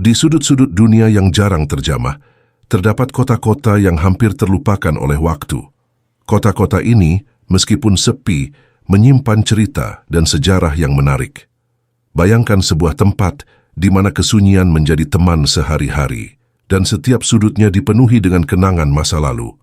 Di sudut-sudut dunia yang jarang terjamah, terdapat kota-kota yang hampir terlupakan oleh waktu. Kota-kota ini, meskipun sepi, menyimpan cerita dan sejarah yang menarik. Bayangkan sebuah tempat di mana kesunyian menjadi teman sehari-hari, dan setiap sudutnya dipenuhi dengan kenangan masa lalu.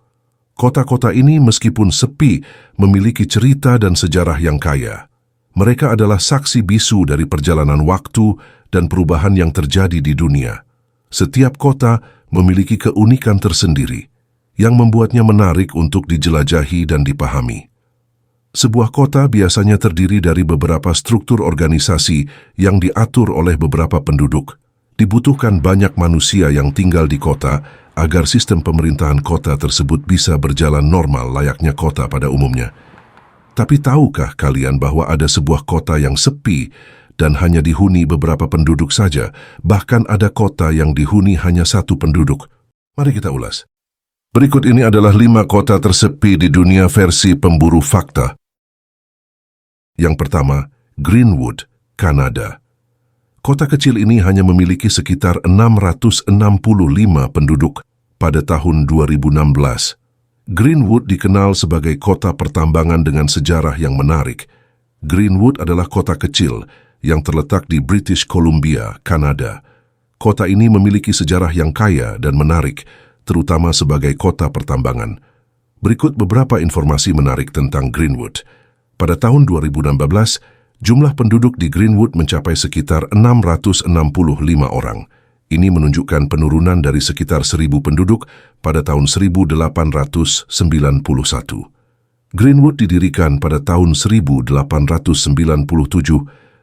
Kota-kota ini meskipun sepi, memiliki cerita dan sejarah yang kaya. Mereka adalah saksi bisu dari perjalanan waktu dan perubahan yang terjadi di dunia. Setiap kota memiliki keunikan tersendiri, yang membuatnya menarik untuk dijelajahi dan dipahami. Sebuah kota biasanya terdiri dari beberapa struktur organisasi yang diatur oleh beberapa penduduk. Dibutuhkan banyak manusia yang tinggal di kota agar sistem pemerintahan kota tersebut bisa berjalan normal layaknya kota pada umumnya. Tapi tahukah kalian bahwa ada sebuah kota yang sepi dan hanya dihuni beberapa penduduk saja, bahkan ada kota yang dihuni hanya satu penduduk? Mari kita ulas. Berikut ini adalah 5 kota tersepi di dunia versi pemburu fakta. Yang pertama, Greenwood, Kanada. Kota kecil ini hanya memiliki sekitar 665 penduduk pada tahun 2016. Greenwood dikenal sebagai kota pertambangan dengan sejarah yang menarik. Greenwood adalah kota kecil yang terletak di British Columbia, Kanada. Kota ini memiliki sejarah yang kaya dan menarik, terutama sebagai kota pertambangan. Berikut beberapa informasi menarik tentang Greenwood. Pada tahun 2016, jumlah penduduk di Greenwood mencapai sekitar 665 orang. Ini menunjukkan penurunan dari sekitar 1.000 penduduk pada tahun 1891. Greenwood didirikan pada tahun 1897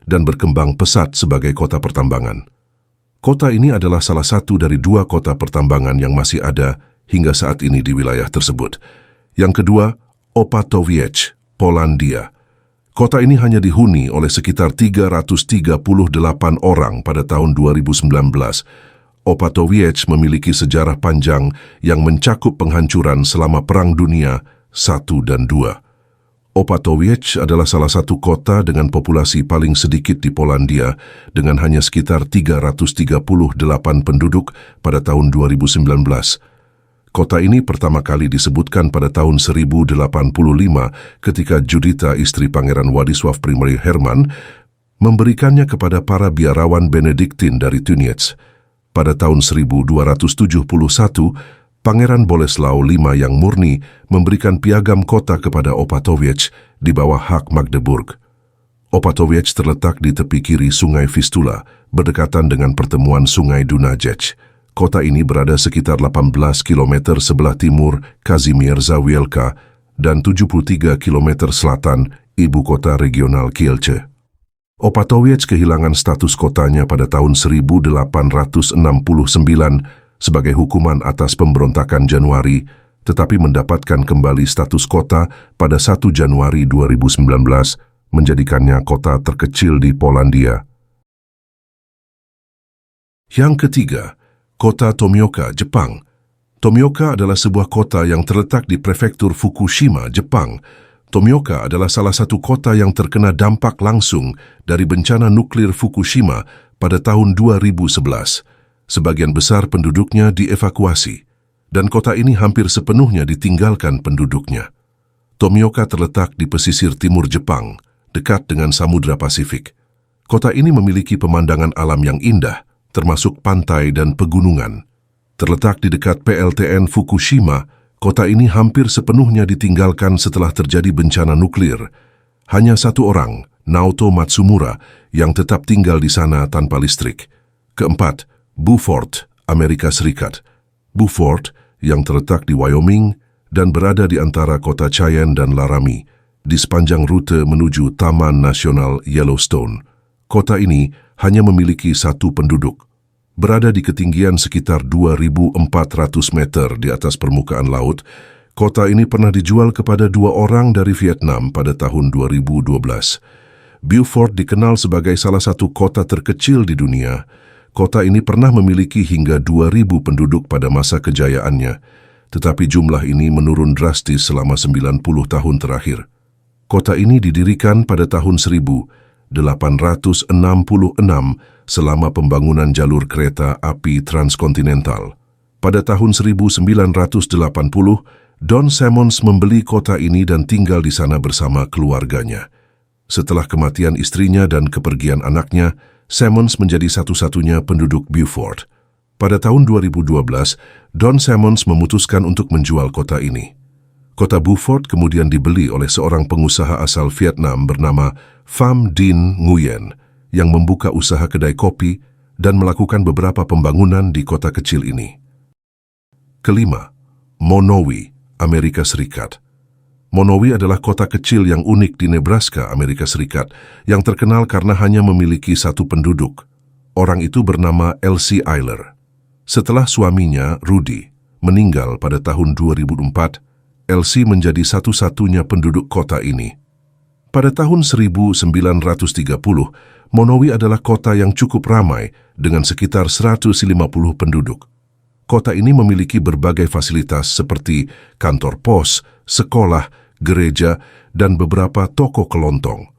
dan berkembang pesat sebagai kota pertambangan. Kota ini adalah salah satu dari 2 kota pertambangan yang masih ada hingga saat ini di wilayah tersebut. Yang kedua, Opatowiec, Polandia. Kota ini hanya dihuni oleh sekitar 338 orang pada tahun 2019. Opatowiec memiliki sejarah panjang yang mencakup penghancuran selama Perang Dunia I dan II. Opatowiec adalah salah satu kota dengan populasi paling sedikit di Polandia dengan hanya sekitar 338 penduduk pada tahun 2019. Kota ini pertama kali disebutkan pada tahun 1085 ketika Judita, istri Pangeran Władysław I Herman, memberikannya kepada para biarawan Benediktin dari Tyniec. Pada tahun 1271, Pangeran Boleslaw V yang murni memberikan piagam kota kepada Opatowiec di bawah hak Magdeburg. Opatowiec terletak di tepi kiri Sungai Vistula, berdekatan dengan pertemuan Sungai Dunajec. Kota ini berada sekitar 18 km sebelah timur Kazimierza Wielka dan 73 km selatan ibu kota regional Kielce. Opatowiec kehilangan status kotanya pada tahun 1869 sebagai hukuman atas pemberontakan Januari, tetapi mendapatkan kembali status kota pada 1 Januari 2019, menjadikannya kota terkecil di Polandia. Yang ketiga, Kota Tomioka, Jepang. Tomioka adalah sebuah kota yang terletak di prefektur Fukushima, Jepang. Tomioka adalah salah satu kota yang terkena dampak langsung dari bencana nuklir Fukushima pada tahun 2011. Sebagian besar penduduknya dievakuasi, dan kota ini hampir sepenuhnya ditinggalkan penduduknya. Tomioka terletak di pesisir timur Jepang, dekat dengan Samudra Pasifik. Kota ini memiliki pemandangan alam yang indah, termasuk pantai dan pegunungan. Terletak di dekat PLTN Fukushima, kota ini hampir sepenuhnya ditinggalkan setelah terjadi bencana nuklir. Hanya satu orang, Naoto Matsumura, yang tetap tinggal di sana tanpa listrik. Keempat, Beaufort, Amerika Serikat. Beaufort, yang terletak di Wyoming dan berada di antara kota Cheyenne dan Laramie, di sepanjang rute menuju Taman Nasional Yellowstone. Kota ini hanya memiliki 1 penduduk. Berada di ketinggian sekitar 2.400 meter di atas permukaan laut, kota ini pernah dijual kepada 2 orang dari Vietnam pada tahun 2012. Beaufort dikenal sebagai salah satu kota terkecil di dunia. Kota ini pernah memiliki hingga 2.000 penduduk pada masa kejayaannya, tetapi jumlah ini menurun drastis selama 90 tahun terakhir. Kota ini didirikan pada tahun 1000 selama pembangunan jalur kereta api transkontinental. Pada tahun 1980, Don Simmons membeli kota ini dan tinggal di sana bersama keluarganya. Setelah kematian istrinya dan kepergian anaknya, Simmons menjadi satu-satunya penduduk Beaufort. Pada tahun 2012, Don Simmons memutuskan untuk menjual kota ini. Kota Beaufort kemudian dibeli oleh seorang pengusaha asal Vietnam bernama Pham Dinh Nguyen yang membuka usaha kedai kopi dan melakukan beberapa pembangunan di kota kecil ini. Kelima, Monowi, Amerika Serikat. Monowi adalah kota kecil yang unik di Nebraska, Amerika Serikat, yang terkenal karena hanya memiliki satu penduduk. Orang itu bernama Elsie Eiler. Setelah suaminya, Rudy, meninggal pada tahun 2004, Elsie menjadi satu-satunya penduduk kota ini. Pada tahun 1930, Monowi adalah kota yang cukup ramai dengan sekitar 150 penduduk. Kota ini memiliki berbagai fasilitas seperti kantor pos, sekolah, gereja, dan beberapa toko kelontong.